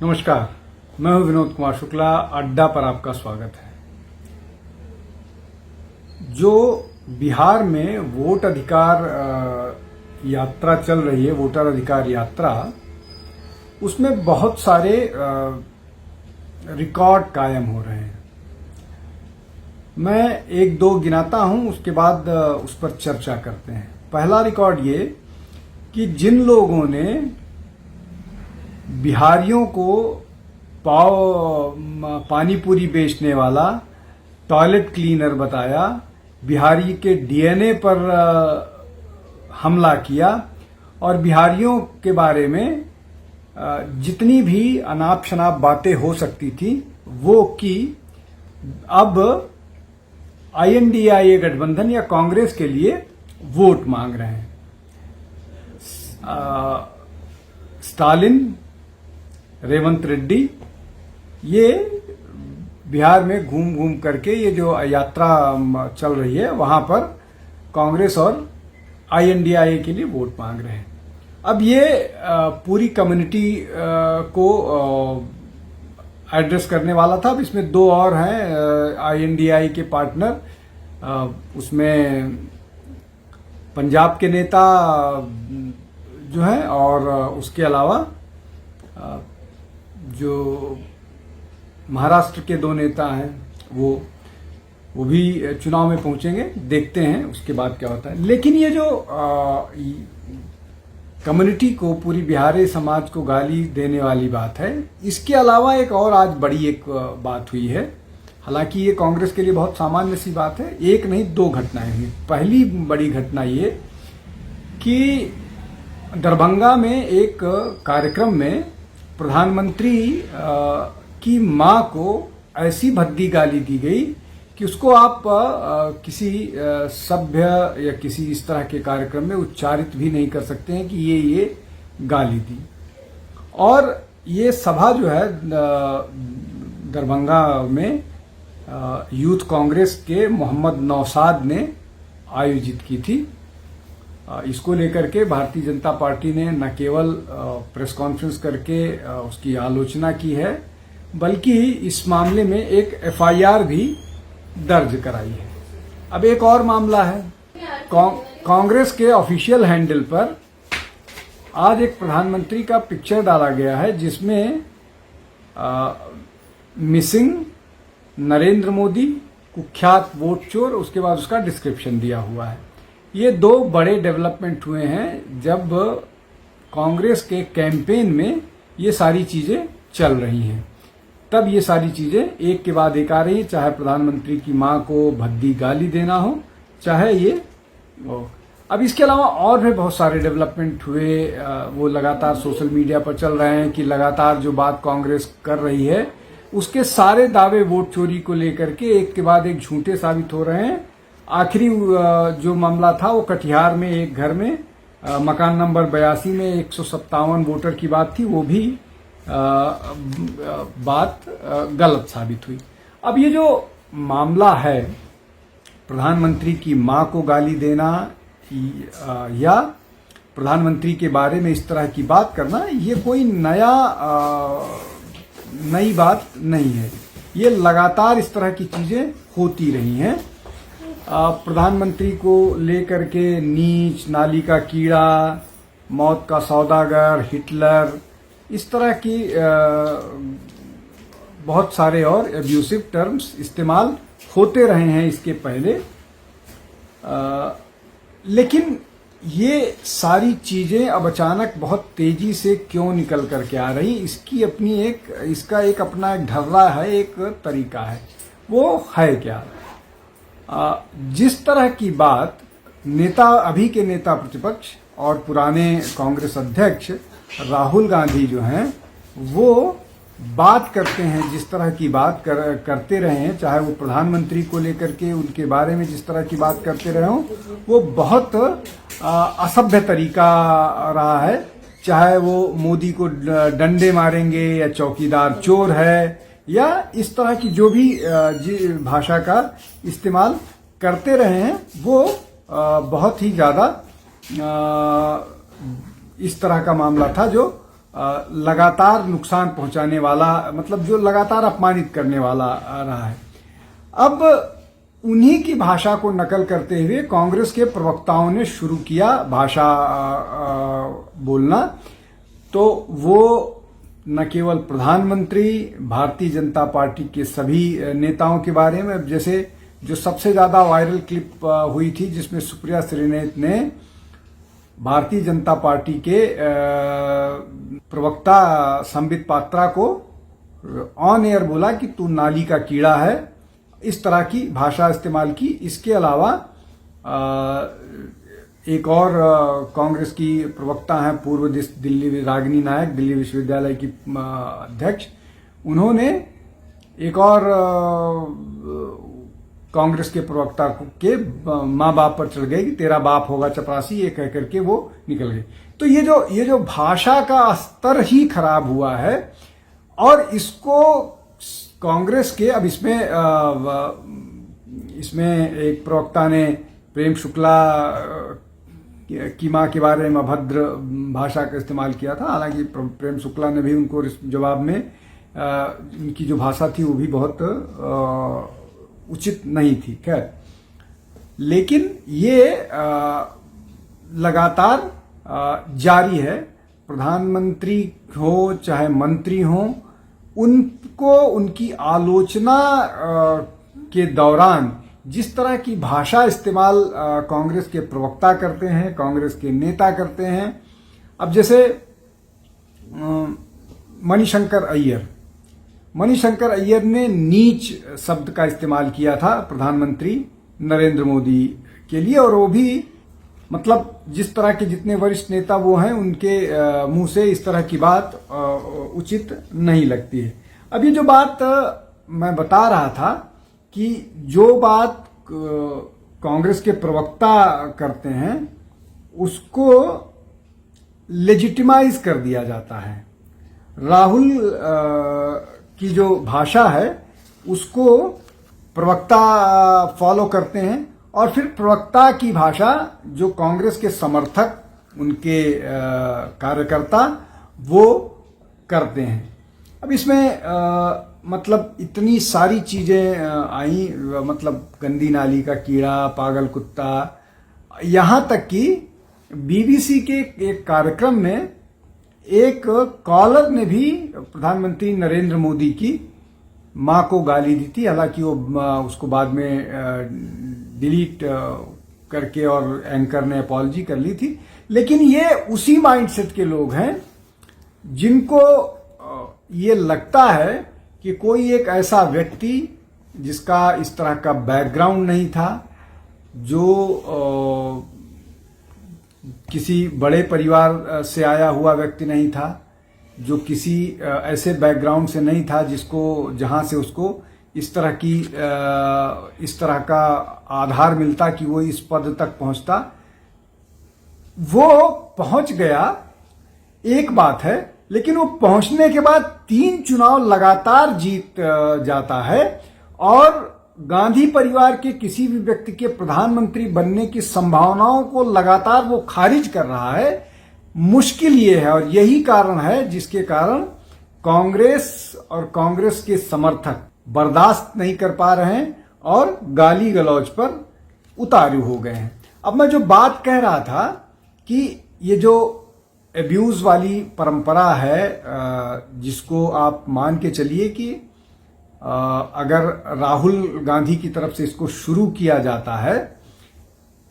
नमस्कार, मैं हूं विनोद कुमार शुक्ला। अड्डा पर आपका स्वागत है। जो बिहार में वोट अधिकार यात्रा चल रही है, वोटर अधिकार यात्रा, उसमें बहुत सारे रिकॉर्ड कायम हो रहे हैं। मैं एक दो गिनाता हूं, उसके बाद उस पर चर्चा करते हैं। पहला रिकॉर्ड ये कि जिन लोगों ने बिहारियों को पानी पूरी बेचने वाला, टॉयलेट क्लीनर बताया, बिहारी के डीएनए पर हमला किया और बिहारियों के बारे में जितनी भी अनाप शनाप बातें हो सकती थी वो की, अब INDIA गठबंधन या कांग्रेस के लिए वोट मांग रहे हैं। स्टालिन, रेवंत रेड्डी, ये बिहार में घूम घूम करके ये जो यात्रा चल रही है वहां पर कांग्रेस और INDIA के लिए वोट मांग रहे हैं। अब ये पूरी कम्युनिटी को एड्रेस करने वाला था। अब इसमें दो और हैं INDIA के पार्टनर। उसमें पंजाब के नेता जो हैं और उसके अलावा जो महाराष्ट्र के दो नेता हैं वो भी चुनाव में पहुंचेंगे। देखते हैं उसके बाद क्या होता है। लेकिन ये जो कम्युनिटी को, पूरी बिहारी समाज को गाली देने वाली बात है, इसके अलावा एक और आज बड़ी एक बात हुई है। हालांकि ये कांग्रेस के लिए बहुत सामान्य सी बात है। एक नहीं, दो घटनाएं हुई। पहली बड़ी घटना ये कि दरभंगा में एक कार्यक्रम में प्रधानमंत्री की मां को ऐसी भद्दी गाली दी गई कि उसको आप किसी सभ्य या किसी इस तरह के कार्यक्रम में उच्चारित भी नहीं कर सकते हैं कि ये गाली दी। और ये सभा जो है दरभंगा में यूथ कांग्रेस के मोहम्मद नौशाद ने आयोजित की थी। इसको लेकर के भारतीय जनता पार्टी ने न केवल प्रेस कॉन्फ्रेंस करके उसकी आलोचना की है, बल्कि इस मामले में एक FIR भी दर्ज कराई है। अब एक और मामला है। कांग्रेस के ऑफिशियल हैंडल पर आज एक प्रधानमंत्री का पिक्चर डाला गया है जिसमें मिसिंग नरेंद्र मोदी, कुख्यात वोट चोर, उसके बाद उसका डिस्क्रिप्शन दिया हुआ है। ये दो बड़े डेवलपमेंट हुए हैं जब कांग्रेस के कैंपेन में ये सारी चीजें चल रही हैं। तब ये सारी चीजें एक के बाद एक आ रही हैं, चाहे प्रधानमंत्री की मां को भद्दी गाली देना हो, चाहे ये अब इसके अलावा और भी बहुत सारे डेवलपमेंट हुए। वो लगातार सोशल मीडिया पर चल रहे हैं कि लगातार जो बात कांग्रेस कर रही है उसके सारे दावे वोट चोरी को लेकर के एक के बाद एक झूठे साबित हो रहे हैं। आखिरी जो मामला था वो कटिहार में एक घर में मकान नंबर 82 में 157 वोटर की बात थी। वो भी बात गलत साबित हुई। अब ये जो मामला है प्रधानमंत्री की मां को गाली देना या प्रधानमंत्री के बारे में इस तरह की बात करना, ये कोई नई बात नहीं है। ये लगातार इस तरह की चीजें होती रही हैं। प्रधानमंत्री को लेकर के नीच, नाली का कीड़ा, मौत का सौदागर, हिटलर, इस तरह की बहुत सारे और एब्यूसिव टर्म्स इस्तेमाल होते रहे हैं इसके पहले। लेकिन ये सारी चीजें अब अचानक बहुत तेजी से क्यों निकल करके आ रही, इसका एक अपना एक ढर्रा है, एक तरीका है। वो है क्या? जिस तरह की बात नेता, अभी के नेता प्रतिपक्ष और पुराने कांग्रेस अध्यक्ष राहुल गांधी जो हैं वो बात करते हैं, जिस तरह की बात करते रहे हैं, चाहे वो प्रधानमंत्री को लेकर के उनके बारे में जिस तरह की बात करते रहे हों, वो बहुत असभ्य तरीका रहा है। चाहे वो मोदी को डंडे मारेंगे या चौकीदार चोर है या इस तरह की जो भी भाषा का इस्तेमाल करते रहे हैं, वो बहुत ही ज्यादा इस तरह का मामला था जो लगातार नुकसान पहुंचाने वाला, मतलब जो लगातार अपमानित करने वाला रहा है। अब उन्हीं की भाषा को नकल करते हुए कांग्रेस के प्रवक्ताओं ने शुरू किया भाषा बोलना। तो वो न केवल प्रधानमंत्री, भारतीय जनता पार्टी के सभी नेताओं के बारे में, जैसे जो सबसे ज्यादा वायरल क्लिप हुई थी जिसमें सुप्रिया श्रीनेत ने भारतीय जनता पार्टी के प्रवक्ता संबित पात्रा को ऑन एयर बोला कि तू नाली का कीड़ा है, इस तरह की भाषा इस्तेमाल की। इसके अलावा एक और कांग्रेस की प्रवक्ता हैं, पूर्व दिल्ली रागिनी नायक, दिल्ली विश्वविद्यालय की अध्यक्ष, उन्होंने एक और कांग्रेस के प्रवक्ता के माँ बाप पर चढ़ गए कि तेरा बाप होगा चपरासी, ये कह करके वो निकल गए। तो ये जो भाषा का स्तर ही खराब हुआ है, और इसको कांग्रेस के, अब इसमें एक प्रवक्ता ने प्रेम शुक्ला की मां के बारे में अभद्र भाषा का इस्तेमाल किया था। हालांकि प्रेम शुक्ला ने भी उनको जवाब में उनकी जो भाषा थी वो भी बहुत उचित नहीं थी। खैर, लेकिन ये लगातार जारी है। प्रधानमंत्री हो चाहे मंत्री हो, उनको उनकी आलोचना के दौरान जिस तरह की भाषा इस्तेमाल कांग्रेस के प्रवक्ता करते हैं, कांग्रेस के नेता करते हैं। अब जैसे मणिशंकर अय्यर ने नीच शब्द का इस्तेमाल किया था प्रधानमंत्री नरेंद्र मोदी के लिए, और वो भी मतलब जिस तरह के जितने वरिष्ठ नेता वो हैं उनके मुंह से इस तरह की बात उचित नहीं लगती है। अब ये जो बात मैं बता रहा था कि जो बात कांग्रेस के प्रवक्ता करते हैं उसको लेजिटिमाइज कर दिया जाता है। राहुल की जो भाषा है उसको प्रवक्ता फॉलो करते हैं, और फिर प्रवक्ता की भाषा जो कांग्रेस के समर्थक, उनके कार्यकर्ता वो करते हैं। अब इसमें मतलब इतनी सारी चीजें आई, मतलब गंदी नाली का कीड़ा, पागल कुत्ता, यहां तक कि बीबीसी के एक कार्यक्रम में एक कॉलर ने भी प्रधानमंत्री नरेंद्र मोदी की मां को गाली दी थी। हालांकि वो उसको बाद में डिलीट करके और एंकर ने अपॉलजी कर ली थी, लेकिन ये उसी माइंडसेट के लोग हैं जिनको ये लगता है कि कोई एक ऐसा व्यक्ति जिसका इस तरह का बैकग्राउंड नहीं था, जो किसी बड़े परिवार से आया हुआ व्यक्ति नहीं था, जो किसी ऐसे बैकग्राउंड से नहीं था जहां से उसको इस तरह का आधार मिलता कि वो इस पद तक पहुंचता, वो पहुंच गया, एक बात है। लेकिन वो पहुंचने के बाद 3 चुनाव लगातार जीत जाता है, और गांधी परिवार के किसी भी व्यक्ति के प्रधानमंत्री बनने की संभावनाओं को लगातार वो खारिज कर रहा है। मुश्किल ये है, और यही कारण है जिसके कारण कांग्रेस और कांग्रेस के समर्थक बर्दाश्त नहीं कर पा रहे हैं और गाली गलौज पर उतारू हो गए हैं। अब मैं जो बात कह रहा था कि ये जो एब्यूज वाली परंपरा है, जिसको आप मान के चलिए कि अगर राहुल गांधी की तरफ से इसको शुरू किया जाता है,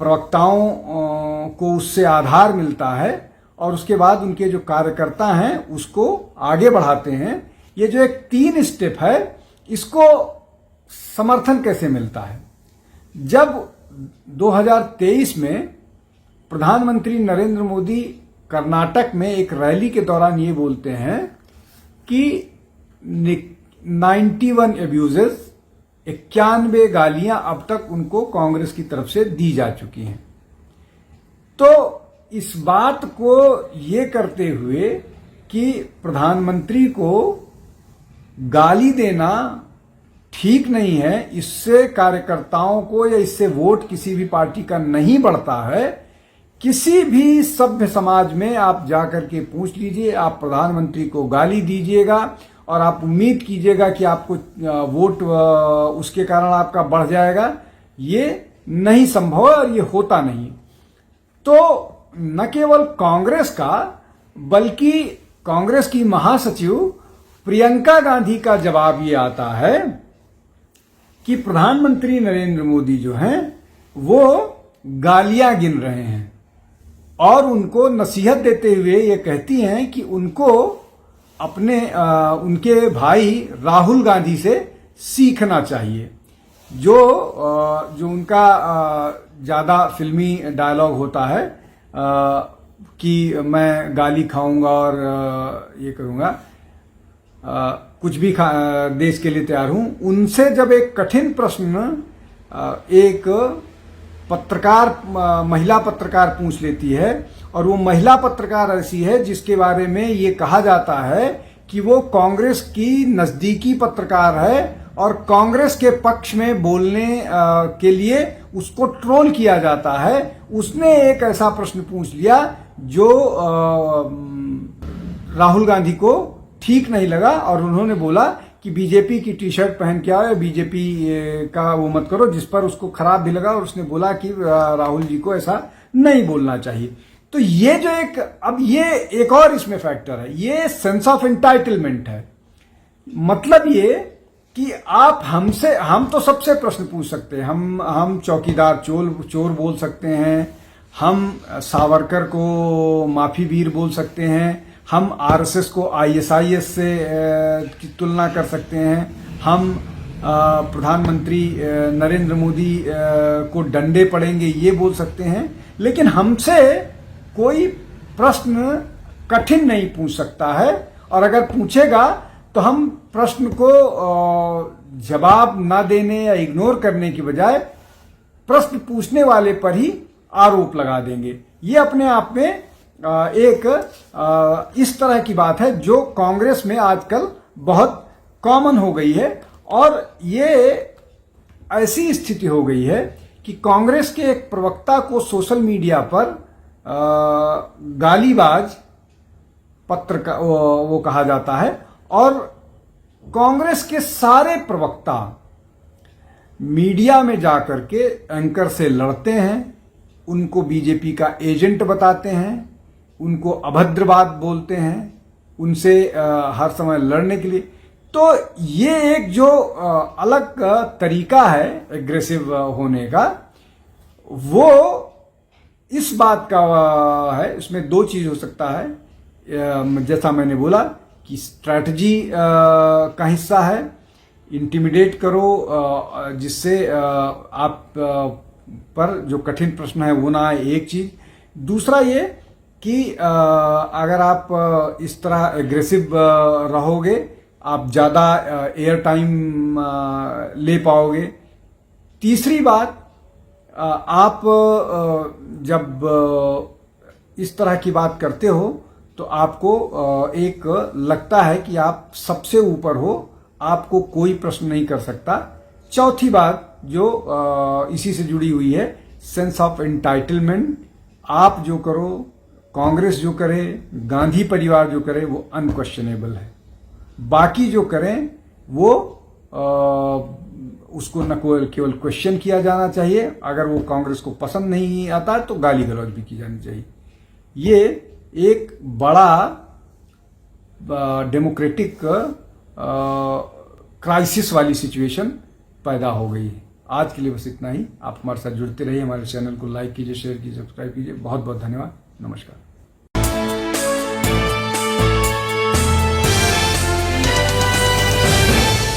प्रवक्ताओं को उससे आधार मिलता है, और उसके बाद उनके जो कार्यकर्ता हैं उसको आगे बढ़ाते हैं। ये जो एक 3 स्टेप है, इसको समर्थन कैसे मिलता है? जब 2023 में प्रधानमंत्री नरेंद्र मोदी कर्नाटक में एक रैली के दौरान ये बोलते हैं कि 91 एब्यूजेस, 91 गालियां अब तक उनको कांग्रेस की तरफ से दी जा चुकी हैं। तो इस बात को ये करते हुए कि प्रधानमंत्री को गाली देना ठीक नहीं है, इससे कार्यकर्ताओं को या इससे वोट किसी भी पार्टी का नहीं बढ़ता है, किसी भी सभ्य समाज में आप जाकर के पूछ लीजिए, आप प्रधानमंत्री को गाली दीजिएगा और आप उम्मीद कीजिएगा कि आपको वोट उसके कारण आपका बढ़ जाएगा, ये नहीं संभव है और ये होता नहीं। तो न केवल कांग्रेस का बल्कि कांग्रेस की महासचिव प्रियंका गांधी का जवाब ये आता है कि प्रधानमंत्री नरेंद्र मोदी जो हैं वो गालियां गिन रहे हैं और उनको नसीहत देते हुए ये कहती हैं कि उनको अपने उनके भाई राहुल गांधी से सीखना चाहिए। जो उनका ज्यादा फिल्मी डायलॉग होता है कि मैं गाली खाऊंगा और ये करूंगा, कुछ भी देश के लिए तैयार हूं, उनसे जब एक कठिन प्रश्न एक पत्रकार महिला पत्रकार पूछ लेती है और वो महिला पत्रकार ऐसी है जिसके बारे में ये कहा जाता है कि वो कांग्रेस की नजदीकी पत्रकार है और कांग्रेस के पक्ष में बोलने के लिए उसको ट्रोल किया जाता है, उसने एक ऐसा प्रश्न पूछ लिया जो राहुल गांधी को ठीक नहीं लगा और उन्होंने बोला कि बीजेपी की टी शर्ट पहन के आओ या बीजेपी का वो मत करो, जिस पर उसको खराब भी लगा और उसने बोला कि राहुल जी को ऐसा नहीं बोलना चाहिए। तो ये जो अब ये एक और इसमें फैक्टर है, ये सेंस ऑफ एंटाइटलमेंट है। मतलब ये कि हम तो सबसे प्रश्न पूछ सकते हैं, हम चौकीदार चोर बोल सकते हैं, हम सावरकर को माफी वीर बोल सकते हैं, हम आरएसएस को आईएसआईएस से की तुलना कर सकते हैं, हम प्रधानमंत्री नरेंद्र मोदी को डंडे पड़ेंगे ये बोल सकते हैं, लेकिन हमसे कोई प्रश्न कठिन नहीं पूछ सकता है। और अगर पूछेगा तो हम प्रश्न को जवाब ना देने या इग्नोर करने की बजाय प्रश्न पूछने वाले पर ही आरोप लगा देंगे। ये अपने आप में एक इस तरह की बात है जो कांग्रेस में आजकल बहुत कॉमन हो गई है और ये ऐसी स्थिति हो गई है कि कांग्रेस के एक प्रवक्ता को सोशल मीडिया पर गालीबाज पत्रकार वो कहा जाता है और कांग्रेस के सारे प्रवक्ता मीडिया में जाकर के एंकर से लड़ते हैं, उनको बीजेपी का एजेंट बताते हैं, उनको अभद्र बात बोलते हैं, उनसे हर समय लड़ने के लिए। तो ये एक जो अलग तरीका है एग्रेसिव होने का, वो इस बात का है, इसमें दो चीज हो सकता है। जैसा मैंने बोला कि स्ट्रैटेजी का हिस्सा है, इंटिमिडेट करो जिससे आप पर जो कठिन प्रश्न है वो ना आए, एक चीज। दूसरा ये कि अगर आप इस तरह एग्रेसिव रहोगे आप ज्यादा एयर टाइम ले पाओगे। तीसरी बात, आप जब इस तरह की बात करते हो तो आपको एक लगता है कि आप सबसे ऊपर हो, आपको कोई प्रश्न नहीं कर सकता। चौथी बात जो इसी से जुड़ी हुई है, सेंस ऑफ एंटाइटलमेंट। आप जो करो, कांग्रेस जो करे, गांधी परिवार जो करे वो अनक्वेश्चनेबल है, बाकी जो करें वो उसको न केवल क्वेश्चन किया जाना चाहिए, अगर वो कांग्रेस को पसंद नहीं आता तो गाली गलौज भी की जानी चाहिए। ये एक बड़ा डेमोक्रेटिक क्राइसिस वाली सिचुएशन पैदा हो गई है। आज के लिए बस इतना ही। आप हमारे साथ जुड़ते रहिए, हमारे चैनल को लाइक कीजिए, शेयर कीजिए, सब्सक्राइब कीजिए। बहुत बहुत धन्यवाद। नमस्कार।